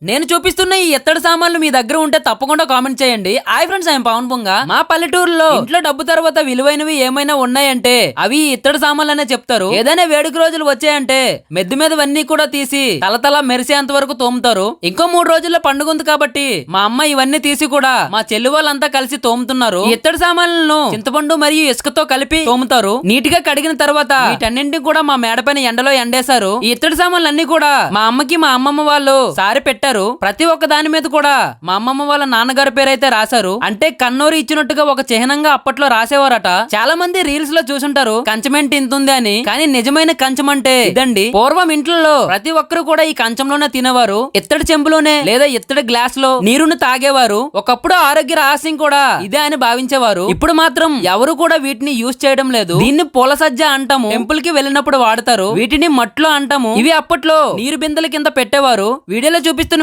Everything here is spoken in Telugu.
నేను చూపిస్తున్న ఈ ఇత్తడి సామాన్లు మీ దగ్గర ఉంటే తప్పకుండా కామెంట్ చేయండి. Hi friends, I'm Pavan Ponga. మా పల్లెటూరులో ఇంట్లో డబ్బు తర్వాత విలువైనవి ఏమైనా ఉన్నాయంటే అవి ఇత్తడి సామాన్లు అనే చెప్తారు. ఏదైనా వేడుక రోజులు వచ్చాయంటే మెద్దు మీదవన్నీ కూడా తీసి తలతల మెరిసేంత వరకు తోముతారు. ఇంకో 3 రోజుల్లో పండుగ ఉంది కాబట్టి మా అమ్మ ఇవన్నీ తీసి కూడా మా చెల్లి వాళ్ళంతా కలిసి తోముతున్నారు. ఈ ఇత్తడి సామాన్లను చింతపండు మరియు ఇసుకతో కలిపి తోముతారు. నీట్ గా కడిగిన తర్వాత వీటన్నింటిని కూడా మా మేడ పైన ఎండలో ఎండేశారు. ఈ ఇత్తడి సామాన్లు అన్ని కూడా మా అమ్మకి మా అమ్మమ్మ వాళ్ళు సారి పెట్టారు. ప్రతి ఒక్క దాని మీద కూడా మా అమ్మమ్మ వాళ్ళ నాన్నగారి పేరైతే రాశారు. అంటే కన్నూరు ఇచ్చినట్టుగా ఒక చిహ్నంగా అప్పట్లో రాసేవారట. చాలా మంది రీల్స్ లో చూసుంటారు కంచమేంటి ఇంతుంది అని. కానీ నిజమైన కంచం అంటే ఇదండి. పూర్వం ఇంట్లో ప్రతి ఒక్కరు కూడా ఈ కంచంలోనే తినేవారు. ఇత్తడి చెంబులోనే లేదా ఇత్తడి గ్లాస్ లో నీరును తాగేవారు. ఒకప్పుడు ఆరోగ్య రహస్యం కూడా ఇదే అని భావించేవారు. ఇప్పుడు మాత్రం ఎవరు కూడా వీటిని యూజ్ చేయడం లేదు. దీన్ని పూల సజ్జ అంటాము. టెంపుల్ కి వెళ్ళినప్పుడు వాడతారు. వీటిని మట్లో అంటాము. ఇవి అప్పట్లో నీరు బిందెల కింద పెట్టేవారు. వీడియోలో చూపిస్తున్న